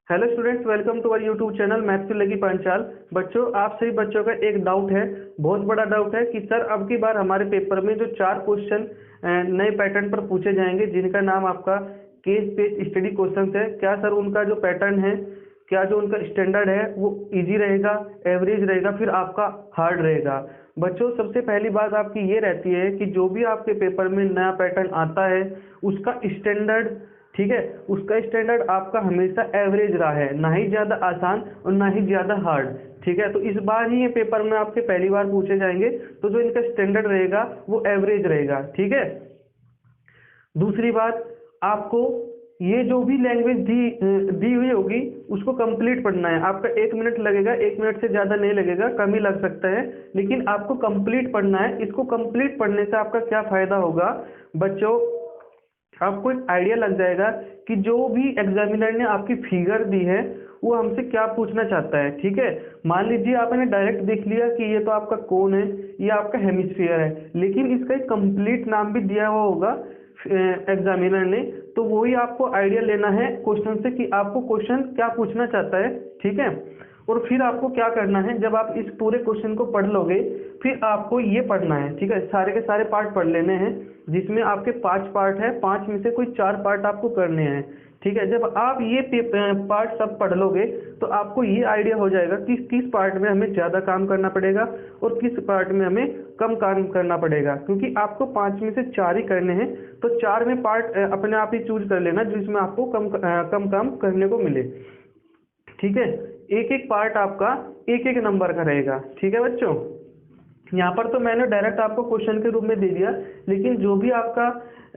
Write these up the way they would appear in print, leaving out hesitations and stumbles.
Hello students, welcome to our YouTube channel maths से लगी पांचाल। बच्चों, आप सभी बच्चों का एक डाउट है, बहुत बड़ा डाउट है कि सर अब की बार हमारे पेपर में जो 4 क्वेश्चन नए पैटर्न पर पूछे जाएंगे जिनका नाम आपका केस बेस्ड स्टडी क्वेश्चन है, क्या सर उनका जो पैटर्न है, क्या जो उनका स्टैंडर्ड है वो इजी रहेगा, एवरेज रहेगा, फिर आपका हार्ड रहेगा। बच्चों, सबसे पहली बात आपकी ये रहती है कि जो भी आपके पेपर में नया पैटर्न आता है उसका स्टैंडर्ड, ठीक है, उसका स्टैंडर्ड आपका हमेशा एवरेज रहा है, ना ही ज़्यादा आसान और ना ही ज़्यादा हार्ड। ठीक है, तो इस बार ही ये पेपर में आपके पहली बार पूछे जाएंगे, तो जो इनका स्टैंडर्ड रहेगा वो एवरेज रहेगा। ठीक है। दूसरी बात, आपको ये जो भी लैंग्वेज दी हुई होगी उसको कंप्लीट पढ़ना है। आपका 1 मिनट लगेगा, 1 मिनट से ज़्यादा नहीं लगेगा, कम ही लग सकता है, लेकिन आपको कंप्लीट पढ़ना है। इसको कंप्लीट पढ़ने से आपका क्या फ़ायदा होगा बच्चों, आपको एक आइडिया लग जाएगा कि जो भी एग्जामिनर ने आपकी फिगर दी है वो हमसे क्या पूछना चाहता है। ठीक है, मान लीजिए आपने डायरेक्ट देख लिया कि ये तो आपका कोन है, ये आपका हेमिस्फीयर है, लेकिन इसका एक कंप्लीट नाम भी दिया हुआ होगा एग्जामिनर ने, तो वही आपको आइडिया लेना है क्वेश्चन से कि आपको क्वेश्चन क्या पूछना चाहता है। ठीक है, और फिर आपको क्या करना है, जब आप इस पूरे क्वेश्चन को पढ़ लोगे फिर आपको ये पढ़ना है। ठीक है, सारे के सारे पार्ट पढ़ लेने हैं, जिसमें आपके 5 पार्ट है, 5 में से कोई 4 पार्ट आपको करने हैं। ठीक है, जब आप ये पार्ट सब पढ़ लोगे तो आपको ये आइडिया हो जाएगा कि किस पार्ट में हमें ज़्यादा काम करना पड़ेगा और किस पार्ट में हमें कम काम करना पड़ेगा, क्योंकि आपको 5 में से 4 ही करने हैं, तो 4 में पार्ट अपने आप ही चूज कर लेना जिसमें आपको कम काम करने को मिले। ठीक है, एक एक पार्ट आपका एक एक नंबर का रहेगा। ठीक है बच्चों, यहाँ पर तो मैंने डायरेक्ट आपको क्वेश्चन के रूप में दे दिया, लेकिन जो भी आपका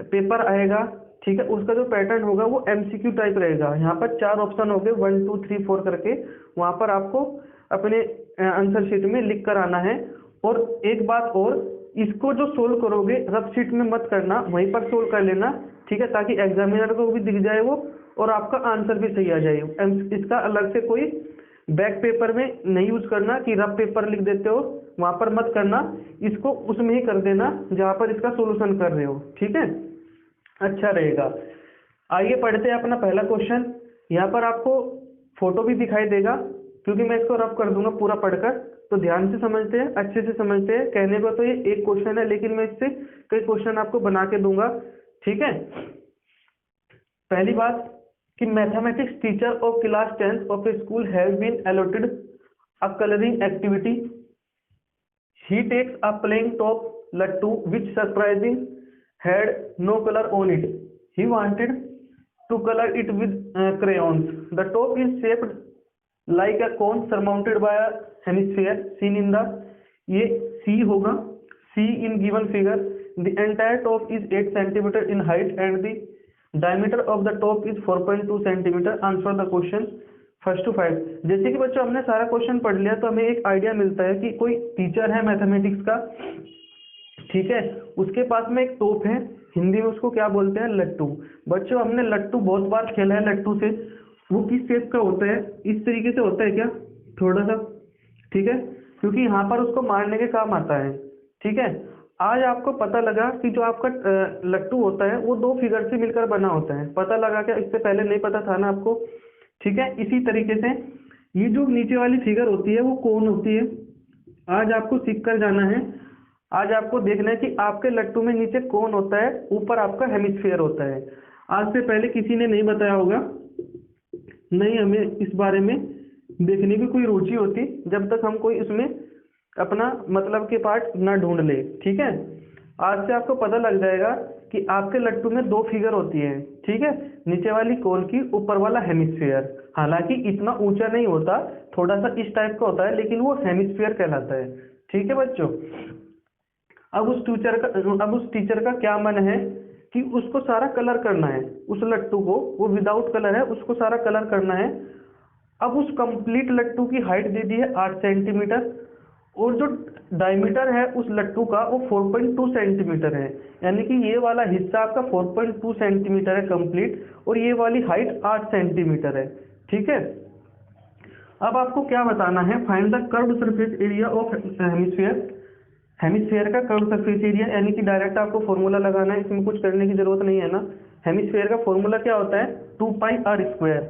पेपर आएगा, ठीक है, उसका जो पैटर्न होगा वो एमसीक्यू टाइप रहेगा। यहाँ पर 4 ऑप्शन होंगे, 1 2 3 4 करके, वहाँ पर आपको अपने आंसर शीट में लिख कर आना है। और एक बात और, इसको जो सोल्व करोगे रफ शीट में मत करना, वहीं पर सोल्व कर लेना। ठीक है, ताकि एग्जामिनर को भी दिख जाए वो और आपका आंसर भी सही आ जाए। इसका अलग से कोई बैक पेपर में नहीं यूज करना कि रफ पेपर लिख देते हो, वहां पर मत करना, इसको उसमें ही कर देना जहां पर इसका सॉल्यूशन कर रहे हो। ठीक है, अच्छा रहेगा। आइए पढ़ते हैं अपना पहला क्वेश्चन। यहाँ पर आपको फोटो भी दिखाई देगा, क्योंकि मैं इसको रफ कर दूंगा पूरा पढ़कर, तो ध्यान से समझते हैं, अच्छे से समझते हैं। कहने को तो ये एक क्वेश्चन है, लेकिन मैं इससे कई क्वेश्चन आपको बना के दूंगा। ठीक है, पहली बात कि mathematics teacher of class 10th of a school have been allotted a colouring activity. He takes a playing top लट्टू which surprising had no color on it. He wanted to color it with crayons. The top is shaped like a cone surmounted by a hemisphere seen in the, ये C होगा, C in given figure. The entire top is 8 centimeter in height and the diameter of the top is 4.2 centimeter. Answer the question 1 to 5। जैसे कि बच्चों हमने सारा question पढ़ लिया, तो हमें एक आइडिया मिलता है कि कोई टीचर है मैथमेटिक्स का, ठीक है, उसके पास में एक टोप है, हिंदी में उसको क्या बोलते हैं, लट्टू। बच्चों, हमने लट्टू बहुत बार खेला है लट्टू से। वो किस शेप का होता है, इस तरीके से होता है क्या, थोड़ा सा, ठीक है, क्योंकि यहाँ पर उसको मारने के काम आता है। ठीक है, आज आपको पता लगा कि जो आपका लट्टू होता है वो 2 फिगर से मिलकर बना होता है। पता लगा क्या, इससे पहले नहीं पता था ना आपको। ठीक है, इसी तरीके से ये जो नीचे वाली फिगर होती है वो कौन होती है, आज आपको सीख कर जाना है। आज आपको देखना है कि आपके लट्टू में नीचे कौन होता है, ऊपर आपका हेमिस्फीयर होता है। आज से पहले किसी ने नहीं बताया होगा, नहीं हमें इस बारे में देखने की कोई रुचि होती जब तक हम कोई इसमें अपना मतलब के पार्ट ना ढूंढ ले। ठीक है, आज से आपको पता लग जाएगा कि आपके लट्टू में 2 फिगर होती है। ठीक है, नीचे वाली कोन की, ऊपर वाला हेमिस्फीयर। हालांकि इतना ऊंचा नहीं होता, थोड़ा सा इस टाइप का होता है, लेकिन वो हेमिस्फीयर कहलाता है। ठीक है बच्चों, अब उस टीचर का क्या मन है कि उसको सारा कलर करना है, उस लट्टू को, वो विदाउट कलर है, उसको सारा कलर करना है। अब उस कंप्लीट लट्टू की हाइट दे दी है 8 सेंटीमीटर, और जो डायमीटर है उस लट्टू का वो 4.2 सेंटीमीटर है, यानी कि ये वाला हिस्सा आपका 4.2 सेंटीमीटर है कंप्लीट, और ये वाली हाइट 8 सेंटीमीटर है। ठीक है, अब आपको क्या बताना है, find the curved surface area of hemisphere. Hemisphere का कर्व सरफेस एरिया, यानी कि डायरेक्ट आपको फॉर्मूला लगाना है, इसमें कुछ करने की जरूरत नहीं है ना। हेमिस्फीयर का फॉर्मूला क्या होता है, 2 पाई आर स्क्वायर।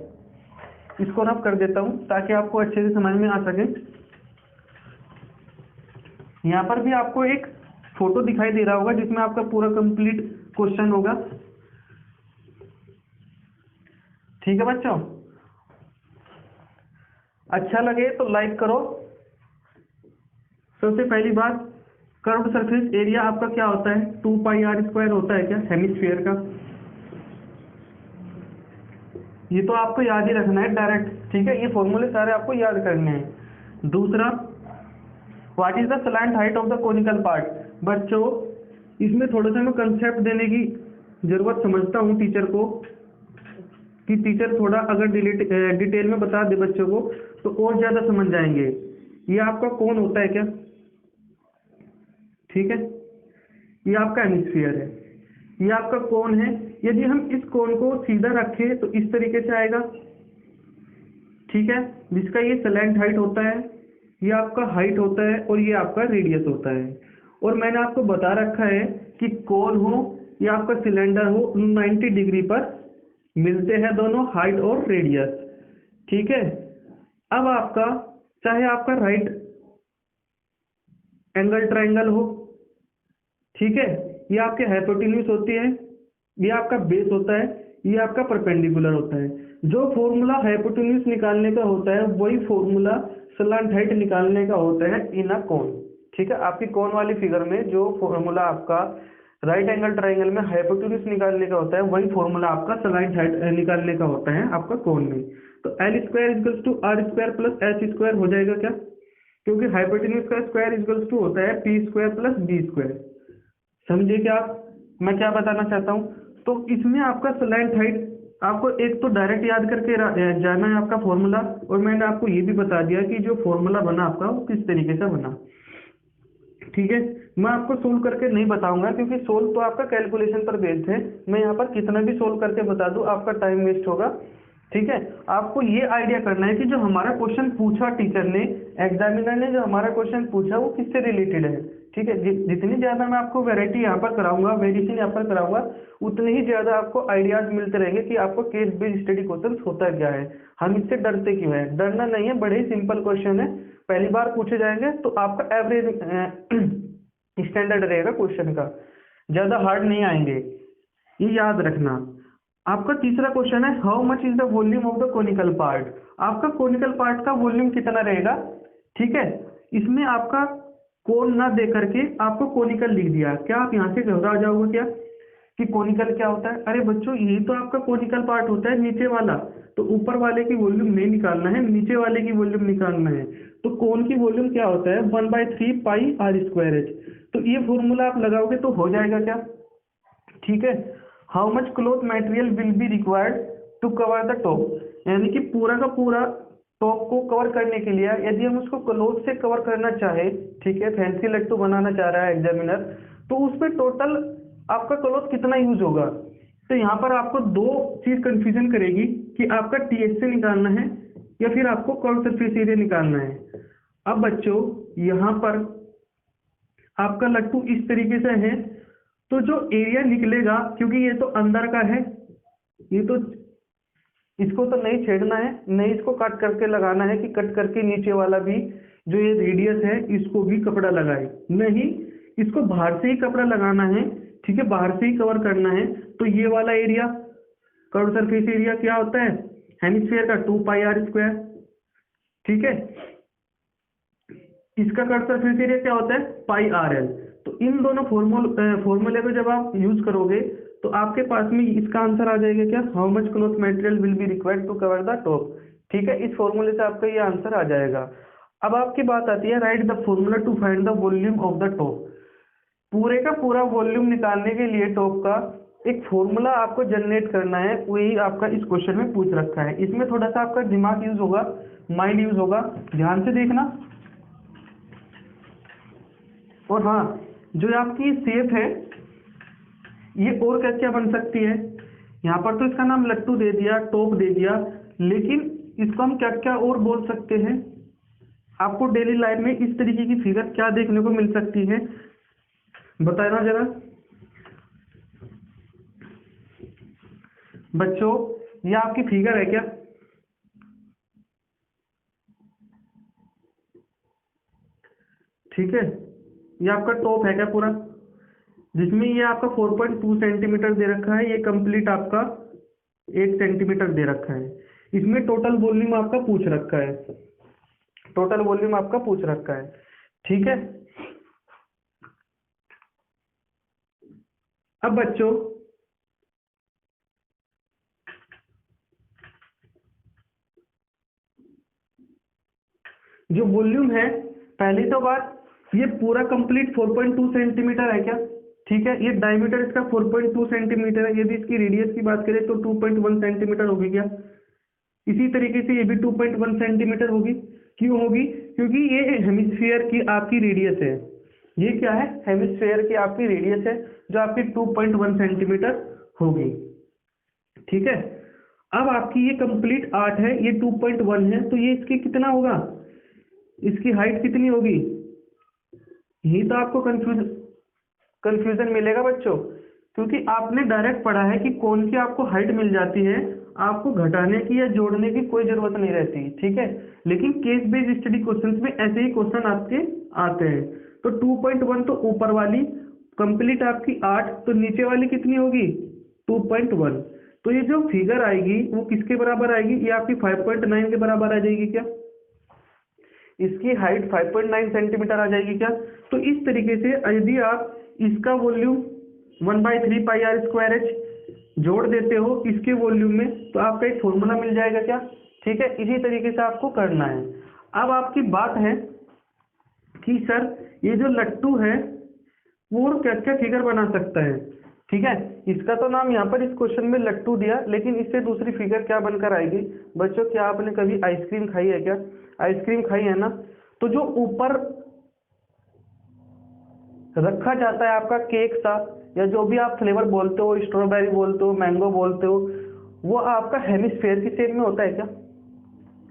इसको रब कर देता हूँ ताकि आपको अच्छे से समझ में आ सके। यहाँ पर भी आपको एक फोटो दिखाई दे रहा होगा जिसमें आपका पूरा कंप्लीट क्वेश्चन होगा। ठीक है बच्चों, अच्छा लगे तो लाइक करो। सबसे पहली बात, कर्व्ड सरफेस एरिया आपका क्या होता है? 2πr² होता है क्या हेमिस्फीयर का? ये तो आपको याद ही रखना है डायरेक्ट, ठीक है, ये फॉर्मूले सारे आपको याद करने हैं। दूसरा, what is the slant height of the conical part? बच्चों इसमें थोड़ा सा मैं कंसेप्ट देने की जरूरत समझता हूँ टीचर को, कि टीचर थोड़ा अगर डिटेल में बता दे बच्चों को तो और ज्यादा समझ जाएंगे। ये आपका कोन होता है क्या? ठीक है, ये आपका हेमिस्फीयर है, ये आपका कोन है। यदि हम इस कोन को सीधा रखें तो इस तरीके से आएगा, ठीक है, जिसका ये स्लैंट हाइट होता है, ये आपका हाइट होता है और ये आपका रेडियस होता है। और मैंने आपको बता रखा है कि कोन हो या आपका सिलेंडर हो, 90 डिग्री पर मिलते हैं दोनों, हाइट और रेडियस। ठीक है, अब आपका चाहे आपका राइट एंगल ट्राइंगल हो, ठीक है, ये आपके हाइपोटेन्यूज होती है, ये आपका बेस होता है, ये आपका परपेंडिकुलर होता है। जो फॉर्मूला हाइपोटेन्यूज निकालने का होता है वही फॉर्मूला स्लैंट हाइट निकालने का होता है इन अ कोन। ठीक है, आपकी कोन वाली फिगर में जो फॉर्मूला आपका राइट एंगल ट्राइंगल में हाइपोटेन्यूज निकालने का होता है वही फॉर्मूला आपका स्लैंट हाइट निकालने का होता है आपका कोन में। तो L² = R² + S² हो जाएगा क्या? क्योंकि हाइपोटेन्यूज का स्क्वायर इक्वल्स टू होता है P² + B²। समझिए क्या आप, मैं क्या बताना चाहता हूँ? तो इसमें आपका स्लैंट हाइट आपको एक तो डायरेक्ट याद करके जाना है आपका फॉर्मूला, और मैंने आपको ये भी बता दिया कि जो फॉर्मूला बना आपका वो किस तरीके से बना। ठीक है, मैं आपको सोल्व करके नहीं बताऊंगा क्योंकि सोल्व तो आपका कैलकुलेशन पर बेस्ड है। मैं यहाँ पर कितना भी सोल्व करके बता दूं आपका टाइम वेस्ट होगा। ठीक है, आपको ये आइडिया करना है कि जो हमारा क्वेश्चन पूछा टीचर ने, एग्जामिनर ने जो हमारा क्वेश्चन पूछा वो किससे रिलेटेड है। ठीक है, जितनी ज्यादा मैं आपको वैरायटी यहाँ पर कराऊंगा, वेरिएशन यहाँ पर कराऊंगा, उतने ही ज्यादा आपको आइडियाज मिलते रहेंगे कि आपको केस बेस्ड स्टडी क्वेश्चन होता क्या है, हम इससे डरते क्यों है। डरना नहीं है, बड़े ही सिंपल क्वेश्चन है, पहली बार पूछे जाएंगे तो आपका एवरेज स्टैंडर्ड रहेगा क्वेश्चन का, ज्यादा हार्ड नहीं आएंगे, ये याद रखना। आपका तीसरा क्वेश्चन है, how much is the volume of the conical part? आपका कोनिकल पार्ट का वॉल्यूम कितना रहेगा? ठीक है, इसमें आपका कोन ना दे करके आपको कोनिकल लिख दिया, क्या आप यहाँ से घबरा जाओगे क्या कि कोनिकल क्या होता है? अरे बच्चों यही तो आपका कोनिकल पार्ट होता है, नीचे वाला। तो ऊपर वाले की वॉल्यूम नहीं निकालना है, नीचे वाले की वॉल्यूम निकालना है। तो कोन की वॉल्यूम क्या होता है? 1/3πr²h। तो ये फॉर्मूला आप लगाओगे तो हो जाएगा क्या? ठीक है, how much cloth material will be required to cover the top? यानी कि पूरा का पूरा टॉप को कवर करने के लिए यदि हम उसको क्लॉथ से कवर करना चाहे, ठीक है, फैंसी लट्टू बनाना चाह रहा है एग्जामिनर, तो उसमें टोटल आपका क्लॉथ कितना यूज होगा? तो यहाँ पर आपको दो चीज कंफ्यूजन करेगी कि आपका TH से निकालना है या फिर आपको कर्व सरफेस एरिया निकालना है। अब बच्चों यहाँ पर आपका लट्टू इस तरीके से है, तो जो एरिया निकलेगा, क्योंकि ये तो अंदर का है, ये तो इसको तो नहीं छेड़ना है, नहीं इसको कट करके लगाना है कि कट करके नीचे वाला भी जो ये रेडियस है इसको भी कपड़ा लगाए, नहीं इसको बाहर से ही कपड़ा लगाना है। ठीक है, बाहर से ही कवर करना है। तो ये वाला एरिया कर्व सरफेस एरिया क्या होता है हेमिस्फीयर का? 2πr²। ठीक है, इसका कर्व सरफेस एरिया क्या होता है? πrl। तो इन दोनों फॉर्मूले को जब आप यूज करोगे तो आपके पास में इसका आंसर आ जाएगा क्या? How much cloth material will be required to cover the top. ठीक है, इस फॉर्मूले से आपका ये आंसर आ जाएगा। अब आपकी बात आती है, write the formula to find the volume of the top. पूरे का पूरा वॉल्यूम निकालने के लिए टॉप का एक फॉर्मूला आपको जनरेट करना है, वही आपका इस क्वेश्चन में पूछ रखा है। इसमें थोड़ा सा आपका दिमाग यूज होगा, माइंड यूज होगा, ध्यान से देखना। और हाँ, जो आपकी शेप है ये और क्या क्या बन सकती है? यहाँ पर तो इसका नाम लट्टू दे दिया, टॉप दे दिया, लेकिन इसको हम क्या क्या और बोल सकते हैं? आपको डेली लाइफ में इस तरीके की फिगर क्या देखने को मिल सकती है, बताना जरा बच्चों। ये आपकी फिगर है क्या? ठीक है, ये आपका टॉप है क्या पूरा, जिसमें ये आपका 4.2 सेंटीमीटर दे रखा है, ये कंप्लीट आपका 8 सेंटीमीटर दे रखा है। इसमें टोटल वॉल्यूम आपका पूछ रखा है, टोटल वॉल्यूम आपका पूछ रखा है। ठीक है, अब बच्चों जो वॉल्यूम है, पहली तो बात, ये पूरा कंप्लीट 4.2 सेंटीमीटर है क्या, ठीक है, ये डायमीटर इसका 4.2 सेंटीमीटर है। यदि इसकी रेडियस की बात करें तो 2.1 सेंटीमीटर होगी क्या, इसी तरीके से ये भी 2.1 सेंटीमीटर होगी। क्यों होगी, क्योंकि ये हेमिस्फीयर की आपकी रेडियस है, ये क्या है, हेमिस्फीयर की आपकी रेडियस है, जो आपकी 2.1 सेंटीमीटर होगी। ठीक है, अब आपकी ये कंप्लीट 8 है, ये 2.1 है, तो ये इसकी कितना होगा, इसकी हाइट कितनी होगी, यही तो आपको कंफ्यूजन मिलेगा बच्चों, क्योंकि आपने डायरेक्ट पढ़ा है कि कौन की आपको हाइट मिल जाती है, आपको घटाने की या जोड़ने की कोई जरूरत नहीं रहती। ठीक है, लेकिन केस बेस्ड स्टडी क्वेश्चंस में ऐसे ही क्वेश्चन आपके आते हैं। तो 2.1 तो ऊपर वाली कंप्लीट आपकी 8, तो नीचे वाली कितनी होगी 2.1, तो ये जो फिगर आएगी वो किसके बराबर आएगी, ये आपकी 5.9 के बराबर आ जाएगी क्या, इसकी हाइट 5.9 सेंटीमीटर आ जाएगी क्या। तो इस तरीके से यदि आप इसका volume 1/3 pi r square h जोड़ देते हो इसके वॉल्यूम में, तो आपका एक फॉर्मूला मिल जाएगा क्या। ठीक है, इसी तरीके से आपको करना है। अब आपकी बात है कि सर ये जो लट्टू है वो क्या क्या फिगर बना सकता है। ठीक है, इसका तो नाम यहाँ पर इस क्वेश्चन में लट्टू दिया, लेकिन इससे दूसरी फिगर क्या बनकर आएगी बच्चों, क्या आपने कभी आइसक्रीम खाई है क्या, आइसक्रीम खाई है ना, तो जो ऊपर रखा जाता है आपका केक सा, या जो भी आप फ्लेवर बोलते हो, स्ट्रॉबेरी बोलते हो, मैंगो बोलते हो, वो आपका हेमिस्फेयर की शेप में होता है क्या,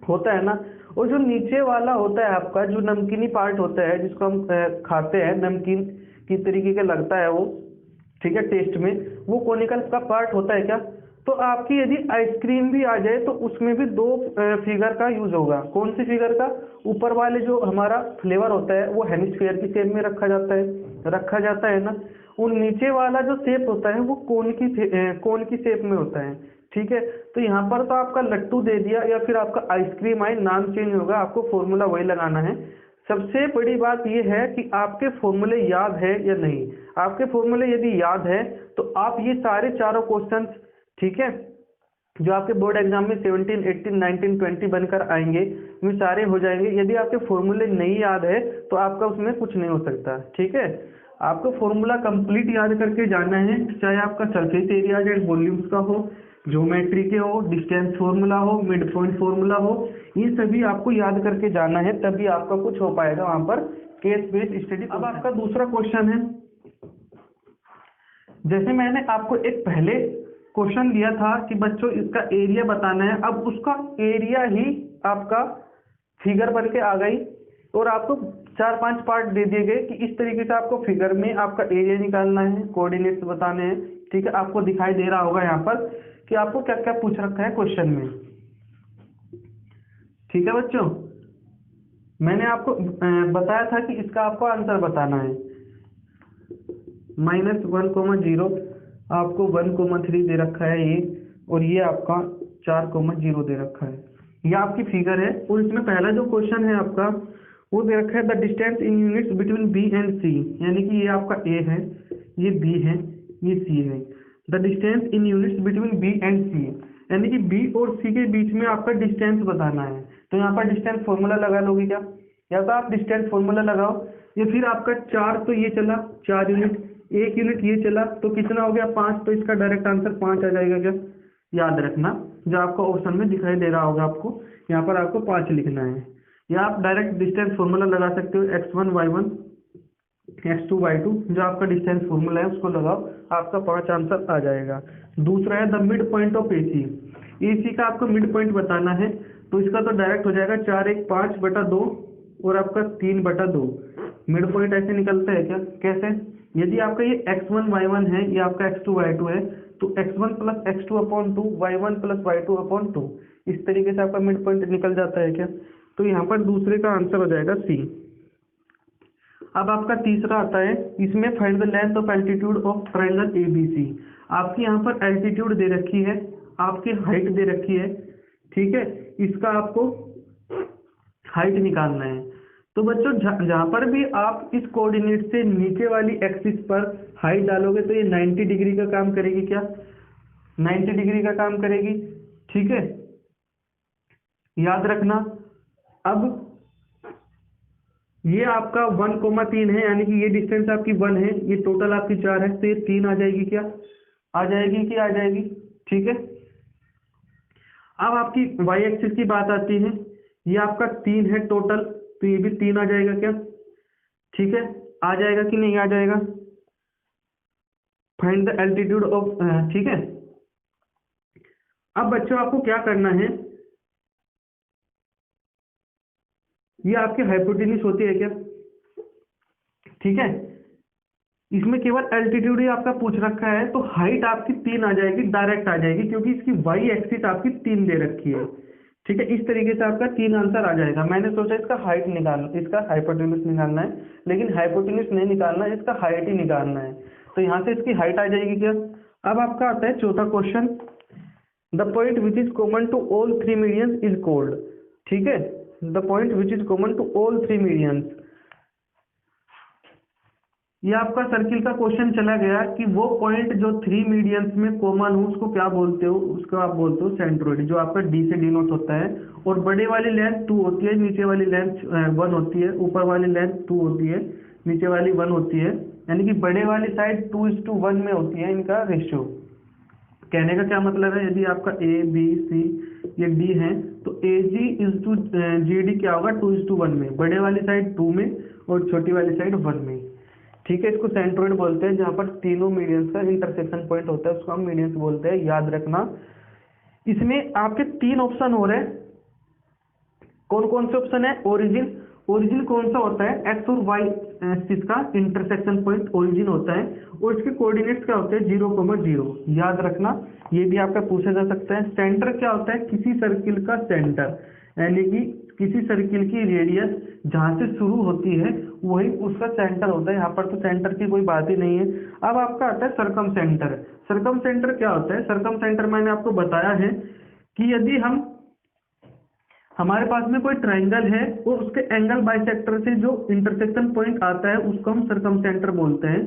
होता है ना। और जो नीचे वाला होता है आपका जो नमकीनी पार्ट होता है, जिसको हम खाते हैं, नमकीन की तरीके का लगता है वो, ठीक है, टेस्ट में, वो कोनिकल का पार्ट होता है क्या। तो आपकी यदि आइसक्रीम भी आ जाए तो उसमें भी दो फिगर का यूज होगा। कौन सी फिगर का, ऊपर वाले जो हमारा फ्लेवर होता है वो हेमिस्फीयर की शेप में रखा जाता है ना, और नीचे वाला जो शेप होता है वो कोन की शेप में होता है। ठीक है, तो यहाँ पर तो आपका लट्टू दे दिया या फिर आपका आइसक्रीम आए, नाम चेंज होगा, आपको फॉर्मूला वही लगाना है। सबसे बड़ी बात यह है कि आपके फॉर्मूले याद है या नहीं। आपके फॉर्मूले यदि याद है तो आप ये सारे चारों क्वेश्चंस, ठीक है, जो आपके बोर्ड एग्जाम में 17, 18, 19, 20 बनकर आएंगे, वो सारे हो जाएंगे। यदि आपके फॉर्मूले नहीं याद है तो आपका उसमें कुछ नहीं हो सकता। ठीक है, आपको फॉर्मूला कंप्लीट याद करके जाना है, चाहे आपका सरफेस एरिया एंड वॉल्यूम्स का हो, ज्योमेट्री के हो, डिस्टेंस फॉर्मूला हो, मिड पॉइंट फॉर्मूला हो, ये सभी आपको याद करके जाना है, तभी आपका कुछ हो पाएगा वहां पर केस बेस्ड स्टडी। अब आपका दूसरा क्वेश्चन है, जैसे मैंने आपको एक पहले क्वेश्चन दिया था कि बच्चों इसका एरिया बताना है, अब उसका एरिया ही आपका फिगर बन के आ गई, और आपको 4-5 पार्ट दे दिए गए कि इस तरीके से आपको फिगर में आपका एरिया निकालना है, कोऑर्डिनेट्स बताने हैं। ठीक है, आपको दिखाई दे रहा होगा यहाँ पर कि आपको क्या क्या पूछ रखा है क्वेश्चन में। ठीक है बच्चों, मैंने आपको बताया था कि इसका आपको आंसर बताना है। -1,0 आपको 1,3 दे रखा है ये, और ये आपका 4,0 दे रखा है, ये आपकी फिगर है। और इसमें पहला जो क्वेश्चन है आपका वो दे रखा है the distance in units between B and C, यानी कि ये आपका ए है, ये बी है, ये सी है। The distance in units between B and C, यानी कि बी और सी के बीच में आपका डिस्टेंस बताना है। तो यहाँ पर डिस्टेंस फॉर्मूला लगा लोगे क्या, या तो आप डिस्टेंस फॉर्मूला लगाओ, या फिर आपका 4 तो ये चला 4 यूनिट, 1 यूनिट ये चला, तो कितना हो गया 5, तो इसका डायरेक्ट आंसर 5 आ जाएगा क्या। याद रखना, जो आपको ऑप्शन में दिखाई दे रहा होगा आपको, यहाँ पर आपको 5 लिखना है, या आप डायरेक्ट डिस्टेंस फॉर्मूला लगा सकते हो, x1 y1 x2 y2, जो आपका डिस्टेंस फॉर्मूला है उसको लगाओ, आपका 5 आंसर आ जाएगा। दूसरा है the mid point of AC, AC का आपको मिड पॉइंट बताना है, तो इसका तो डायरेक्ट हो जाएगा 4 1 5/2 और आपका 3/2। मिड पॉइंट ऐसे निकलता है क्या, कैसे, यदि आपका ये x1 y1 है, ये आपका x2 y2 है, तो x1 + x2/2 y1 + y2/2, इस तरीके से आपका मिड पॉइंट निकल जाता है क्या। तो यहाँ पर दूसरे का आंसर हो जाएगा सी। अब आपका तीसरा आता है, इसमें find the length of altitude of triangle ABC। आपकी यहाँ पर एल्टीट्यूड दे रखी है, आपकी हाइट दे रखी है, ठीक है, इसका आपको हाइट निकालना है। तो बच्चों जहाँ पर भी आप इस कोऑर्डिनेट से नीचे वाली एक्सिस पर हाइट डालोगे तो ये 90 डिग्री का काम करेगी। क्या 90 डिग्री का काम करेगी, ठीक है, याद रखना। अब ये आपका 1,3 है, यानी कि ये डिस्टेंस आपकी 1 है, ये टोटल आपकी 4 है, तो ये 3 आ जाएगी। क्या आ जाएगी कि आ जाएगी, ठीक है। अब आपकी वाई एक्सिस की बात आती है, ये आपका 3 है टोटल, तो ये भी 3 आ जाएगा। क्या ठीक है, आ जाएगा कि नहीं आ जाएगा। फाइंड द एल्टीट्यूड ऑफ, ठीक है। अब बच्चों आपको क्या करना है, ये आपकी हाइपोटेन्यूज होती है क्या, ठीक है, इसमें केवल एल्टीट्यूड ही आपका पूछ रखा है, तो हाइट आपकी 3 आ जाएगी, डायरेक्ट आ जाएगी, क्योंकि इसकी वाई एक्सिस आपकी 3 दे रखी है, ठीक है। इस तरीके से आपका 3 आंसर आ जाएगा। मैंने सोचा इसका हाइट निकालना, इसका हाइपोटेन्यूज निकालना है, लेकिन हाइपोटेन्यूज नहीं निकालना है, इसका हाइट ही निकालना है, तो यहाँ से इसकी हाइट आ जाएगी। क्या अब आपका आता है चौथा question, the point which is common to all 3 medians is called, ठीक है, the point which is common to all 3 medians. ये आपका सर्किल का क्वेश्चन चला गया कि वो पॉइंट जो 3 मीडियंस में कॉमन हो उसको क्या बोलते हो, उसको आप बोलते हो सेंट्रोइड, जो आपका डी से डिनोट होता है, और बड़े वाली लेंथ 2 होती है, नीचे वाली लेंथ 1 होती है, ऊपर वाली लेंथ 2 होती है, नीचे वाली 1 होती है, यानी कि बड़े वाली साइड 2:1 में होती है इनका रेशियो। कहने का क्या मतलब है, यदि आपका ABC ये D है तो AG/GD क्या होगा, 2:1 में, बड़े वाली साइड 2 में और छोटी वाली साइड 1 में, ठीक है। इसको सेंट्रोइड बोलते हैं, जहाँ पर तीनों मीडियंस का इंटरसेक्शन पॉइंट होता है, उसको हम मीडियंस बोलते हैं, याद रखना। इसमें आपके 3 ऑप्शन हो रहे हैं, कौन कौन से ऑप्शन है, ओरिजिन, ओरिजिन कौन सा होता है, एक्स और वाई एक्सिस का इंटरसेक्शन पॉइंट ओरिजिन होता है, और इसके कोऑर्डिनेट्स क्या होते हैं, 0,0, याद रखना, ये भी आपका पूछा जा सकता है। सेंटर क्या होता है, किसी सर्किल का सेंटर, यानी कि किसी सर्किल की रेडियस जहां से शुरू होती है वही उसका सेंटर होता है, यहाँ पर तो सेंटर की कोई बात ही नहीं है। अब आपका आता है सरकम सेंटर। सरकम सेंटर क्या होता है, सरकम सेंटर मैंने आपको बताया है कि यदि हमारे पास में कोई ट्राइंगल है और उसके एंगल बाइसेक्टर से जो इंटरसेक्शन पॉइंट आता है उसको हम सरकम सेंटर बोलते हैं,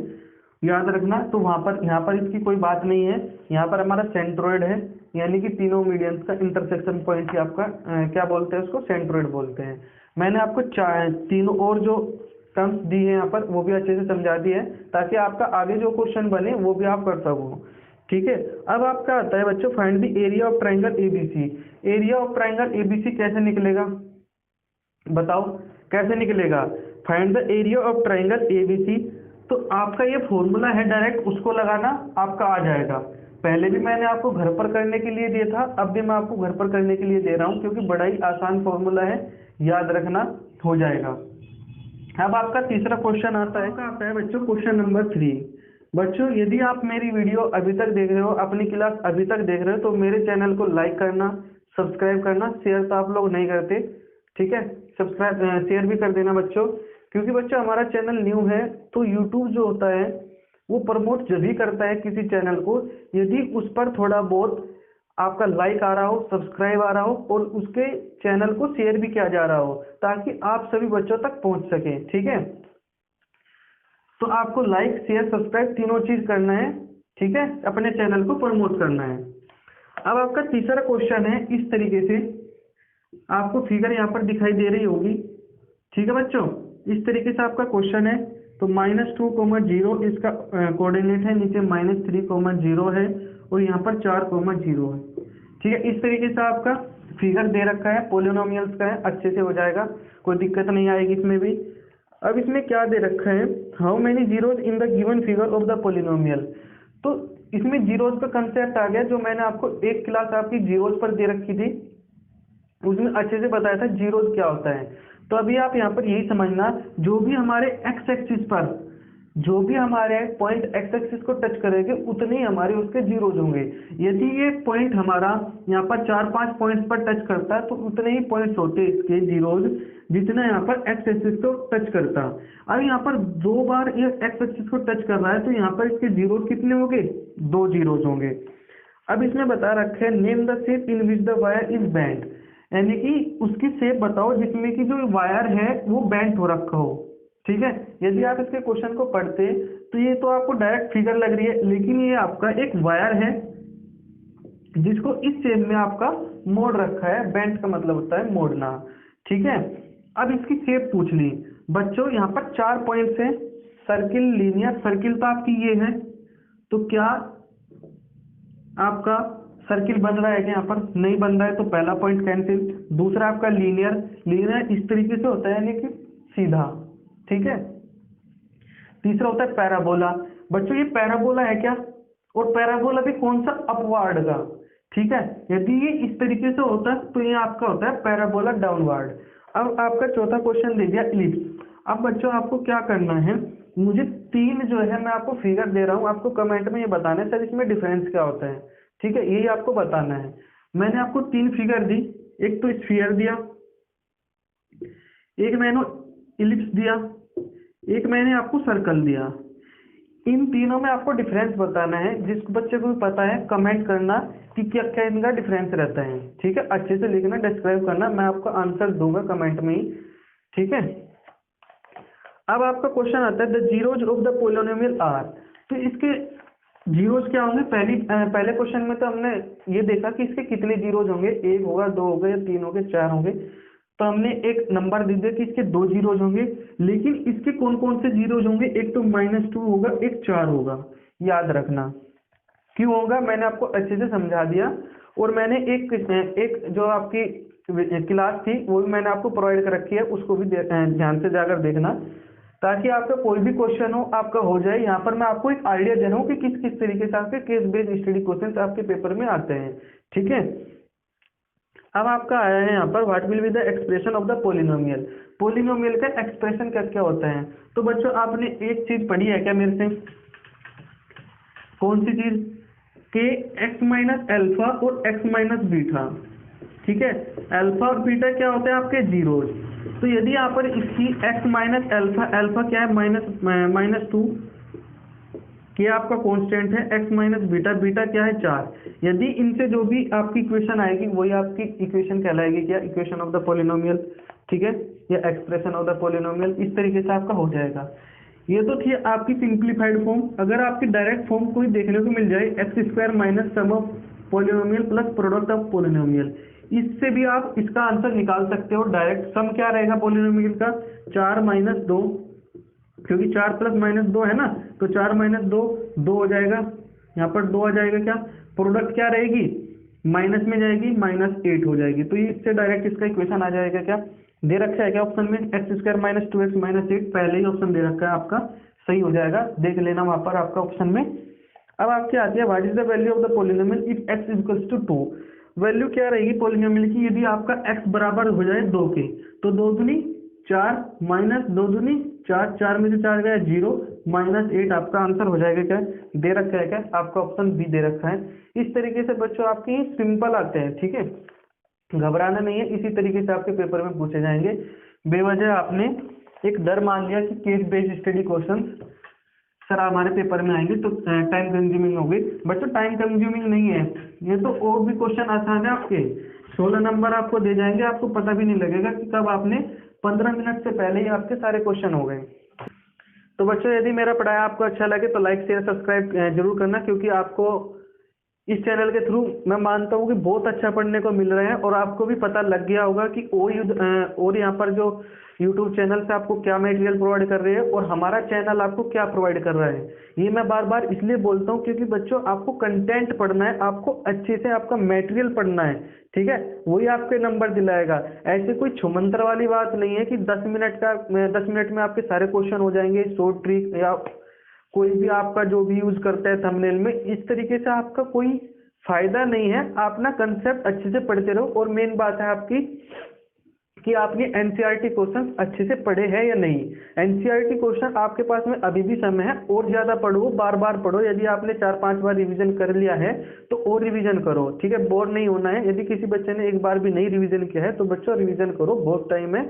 याद रखना। तो यहाँ पर इसकी कोई बात नहीं है, यहाँ पर हमारा सेंट्रोइड है, यानी कि तीनों मीडियंस का इंटरसेक्शन पॉइंट ही आपका क्या बोलते हैं, उसको सेंट्रोइड बोलते हैं। मैंने आपको तीनों और जो टर्म्स दी है यहाँ पर वो भी अच्छे से समझा दी है, ताकि आपका आगे जो क्वेश्चन बने वो भी आप कर सको, ठीक है। अब आपका आता है बच्चों, find the area of triangle ABC। Area of triangle ABC कैसे निकलेगा, बताओ कैसे निकलेगा। Find the area of triangle ABC, तो आपका ये फॉर्मूला है, डायरेक्ट उसको लगाना आपका आ जाएगा। पहले भी मैंने आपको घर पर करने के लिए दिया था, अब भी मैं आपको घर पर करने के लिए दे रहा हूँ, क्योंकि बड़ा ही आसान फॉर्मूला है, याद रखना, हो जाएगा। अब आपका तीसरा क्वेश्चन आता है बच्चों, क्वेश्चन नंबर 3। बच्चों यदि आप मेरी वीडियो अभी तक देख रहे हो, अपनी क्लास अभी तक देख रहे हो, तो मेरे चैनल को लाइक करना, सब्सक्राइब करना, शेयर तो आप लोग नहीं करते, ठीक है, सब्सक्राइब शेयर भी कर देना बच्चों, क्योंकि बच्चों हमारा चैनल न्यू है, तो यूट्यूब जो होता है वो प्रमोट जब ही करता है किसी चैनल को यदि उस पर थोड़ा बहुत आपका लाइक आ रहा हो, सब्सक्राइब आ रहा हो, और उसके चैनल को शेयर भी किया जा रहा हो, ताकि आप सभी बच्चों तक पहुंच सके, ठीक है। तो आपको लाइक, शेयर, सब्सक्राइब तीनों चीज करना है, ठीक है, अपने चैनल को प्रमोट करना है। अब आपका तीसरा क्वेश्चन है, इस तरीके से आपको फिगर यहाँ पर दिखाई दे रही होगी, ठीक है बच्चों, इस तरीके से आपका क्वेश्चन है। तो -2,0 इसका कोऑर्डिनेट है, नीचे -3,0 है, और यहाँ पर 4,0 है, ठीक है। इस तरीके से आपका फिगर दे रखा है, पोलिनोमियल्स का है, अच्छे से हो जाएगा, कोई दिक्कत नहीं आएगी इसमें भी। अब इसमें क्या दे रखा है, how many zeros in the given figure of the polynomial. तो इसमें जीरोज का कंसेप्ट आ गया, जो मैंने आपको एक क्लास आपकी जीरोज पर दे रखी थी, उसमें अच्छे से बताया था जीरोज क्या होता है। तो अभी आप यहाँ पर यही समझना, जो भी हमारे एक्स एक्सिस पर, जो भी हमारे पॉइंट एक्स एक्सिस को टच करेंगे उतने ही हमारे उसके जीरोज होंगे। यदि ये पॉइंट हमारा यहाँ पर 4-5 पॉइंट्स पर टच करता है तो उतने ही पॉइंट्स होते हैं इसके जीरोज, जितना यहाँ पर एक्स एक्सिस को टच करता। अब यहाँ पर 2 बार ये एक्स एक्सिस को टच कर रहा है तो यहाँ पर इसके जीरोस कितने होंगे, 2 जीरोस होंगे। अब इसमें बता रखा है name the shape in which the wire is bent, यानी कि उसकी शेप बताओ जिसमें कि जो वायर है वो बेंट हो रखा हो। ठीक है, यदि आप इसके क्वेश्चन को पढ़ते तो ये तो आपको डायरेक्ट फिगर लग रही है, लेकिन ये आपका एक वायर है जिसको इस शेप में आपका मोड़ रखा है। बेंट का मतलब होता है मोड़ना। ठीक है, अब इसकी शेप पूछ ली बच्चों। यहाँ पर 4 पॉइंट्स हैं, सर्किल, लीनियर, सर्किल तो आपकी ये है, तो क्या आपका सर्किल बन रहा है कि यहाँ पर नहीं बन रहा है, तो पहला पॉइंट कैंसिल। दूसरा आपका लीनियर, लीनियर इस तरीके से होता है यानी कि सीधा। ठीक है, तीसरा होता है पैराबोला। बच्चों ये पैराबोला है क्या, और पैराबोला भी कौन सा, अपवार्ड का। ठीक है, यदि ये इस तरीके से होता है तो ये आपका होता है पैराबोला डाउनवर्ड। अब आपका चौथा क्वेश्चन दे दिया इलिप्स। अब बच्चों आपको क्या करना है, मुझे 3 जो है मैं आपको फिगर दे रहा हूँ, आपको कमेंट में ये बताना है सर इसमें डिफरेंस क्या होता है। ठीक है, यही आपको बताना है। मैंने आपको 3 फिगर दी, एक तो स्फीयर दिया, एक मैंने इलिप्स दिया, एक मैंने आपको सर्कल दिया। इन तीनों में आपको डिफरेंस बताना है। जिस बच्चे को भी पता है कमेंट करना कि क्या क्या इनका डिफरेंस रहता है। ठीक है, अच्छे से लिखना, डिस्क्राइब करना, मैं आपको आंसर दूंगा कमेंट में ही। ठीक है, अब आपका क्वेश्चन आता है the zeros of the polynomial are. तो इसके जीरोज क्या होंगे, पहले क्वेश्चन में तो हमने ये देखा कि इसके कितने जीरोज होंगे, 1 होगा, 2 होंगे, या 3 होंगे, 4 होंगे। तो हमने एक नंबर दे दिया कि इसके 2 जीरोज होंगे, लेकिन इसके कौन कौन से जीरोज होंगे, एक तो -2 होगा, एक 4 होगा। याद रखना क्यों होगा, मैंने आपको अच्छे से समझा दिया। और मैंने एक जो आपकी क्लास थी वो भी मैंने आपको प्रोवाइड कर रखी है, उसको भी ध्यान से जाकर देखना, ताकि आपका कोई भी क्वेश्चन हो आपका हो जाए। यहाँ पर मैं आपको एक आइडिया दे रहा हूँ कि किस किस तरीके से आपके केस बेस्ड स्टडी क्वेश्चन आपके पेपर में आते हैं। ठीक है, अब आपका आया है यहाँ पर what will be the expression of the polynomial. Polynomial का एक्सप्रेशन क्या क्या होता है। तो बच्चों आपने एक चीज पढ़ी है क्या मेरे से, कौन सी चीज, के एक्स माइनस एल्फा और एक्स माइनस बीटा। ठीक है, अल्फा और बीटा क्या होते हैं आपके जीरोज। तो यदि यहाँ पर इसकी x माइनस एल्फा, एल्फा क्या है -2, ये आपका कांस्टेंट है, x माइनस बीटा, बीटा क्या है 4। यदि इनसे जो भी आपकी इक्वेशन आएगी वही आपकी इक्वेशन कहलाएगी क्या, इक्वेशन ऑफ द पोलिनोमियल। ठीक है, या एक्सप्रेशन ऑफ द पोलिनोमियल, इस तरीके से आपका हो जाएगा। ये तो थी आपकी सिंप्लीफाइड फॉर्म। अगर आपकी डायरेक्ट फॉर्म कोई देखने को मिल जाए, x² minus sum of polynomial plus product of polynomial, इससे भी आप इसका आंसर निकाल सकते हो डायरेक्ट। सम क्या रहेगा पोलिनोमियल का, 4 - 2, क्योंकि 4 + -2 है ना, तो 4 - 2 2 हो जाएगा, यहाँ पर 2 आ जाएगा। क्या प्रोडक्ट क्या रहेगी, माइनस में जाएगी, -8 हो जाएगी। तो इससे डायरेक्ट इसका इक्वेशन आ जाएगा। क्या दे रखा है क्या ऑप्शन में, x² - 2x - 8, पहले ही ऑप्शन दे रखा है आपका, सही हो जाएगा, देख लेना वहां पर आपका ऑप्शन में। अब आपके आती है what is the value of the polynomial if x = 2। Value क्या रहेगी पोलिनोमियल की, यदि आपका x बराबर हो जाए 2 के, तो 2 दूनी 4 -2 दूनी 4, 4 में से 4 गया 0, -8 आपका आंसर हो जाएगा। क्या दे रखा है, क्या आपका ऑप्शन बी दे रखा है। इस तरीके से बच्चों आपके सिंपल आते हैं। ठीक है, घबराना नहीं है, इसी तरीके से आपके पेपर में पूछे जाएंगे। बेवजह आपने एक डर मान लिया कि case based study question sir हमारे पेपर में आएंगे तो टाइम कंज्यूमिंग होगी। बच्चों टाइम कंज्यूमिंग नहीं है, ये तो और भी क्वेश्चन आसान है। आपके 16 नंबर आपको दे जाएंगे, आपको पता भी नहीं लगेगा कि कब आपने 15 मिनट से पहले ही आपके सारे क्वेश्चन हो गए। तो बच्चों यदि मेरा पढ़ाया आपको अच्छा लगे तो लाइक शेयर सब्सक्राइब जरूर करना, क्योंकि आपको इस चैनल के थ्रू मैं मानता हूँ कि बहुत अच्छा पढ़ने को मिल रहा है। और आपको भी पता लग गया होगा कि और यहाँ पर जो YouTube चैनल से आपको क्या मटेरियल प्रोवाइड कर रहे हैं और हमारा चैनल आपको क्या प्रोवाइड कर रहा है। ये मैं बार बार इसलिए बोलता हूँ क्योंकि बच्चों आपको कंटेंट पढ़ना है, आपको अच्छे से आपका मटेरियल पढ़ना है। ठीक है, वही आपके नंबर दिलाएगा। ऐसे कोई छुमंतर वाली बात नहीं है कि 10 मिनट में आपके सारे क्वेश्चन हो जाएंगे, शॉर्ट ट्रिक या कोई भी आपका जो भी यूज करता है थंबनेल में, इस तरीके से आपका कोई फायदा नहीं है। आप ना कंसेप्ट अच्छे से पढ़ते रहो। और मेन बात है आपकी कि आपने एनसीईआरटी क्वेश्चन अच्छे से पढ़े हैं या नहीं। एनसीईआरटी क्वेश्चन आपके पास में अभी भी समय है, और ज्यादा पढ़ो, बार बार पढ़ो। यदि आपने 4-5 बार रिवीजन कर लिया है तो और रिवीजन करो। ठीक है, बोर नहीं होना है। यदि किसी बच्चे ने एक बार भी नहीं रिवीजन किया है तो बच्चों रिवीजन करो, बहुत टाइम है।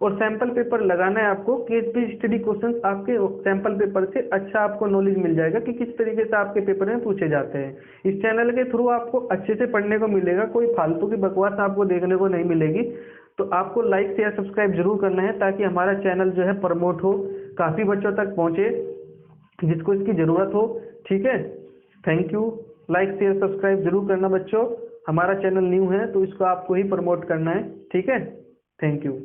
और सैंपल पेपर लगाना है आपको। केस बेस्ड स्टडी क्वेश्चंस आपके सैंपल पेपर से अच्छा आपको नॉलेज मिल जाएगा कि किस तरीके से आपके पेपर में पूछे जाते हैं। इस चैनल के थ्रू आपको अच्छे से पढ़ने को मिलेगा, कोई फालतू की बकवास आपको देखने को नहीं मिलेगी। तो आपको लाइक शेयर सब्सक्राइब जरूर करना है ताकि हमारा चैनल जो है प्रमोट हो, काफ़ी बच्चों तक पहुँचे जिसको इसकी ज़रूरत हो। ठीक है, thank you. Like share subscribe जरूर करना बच्चों, हमारा चैनल न्यू है तो इसको आपको ही प्रमोट करना है। ठीक है, थैंक यू।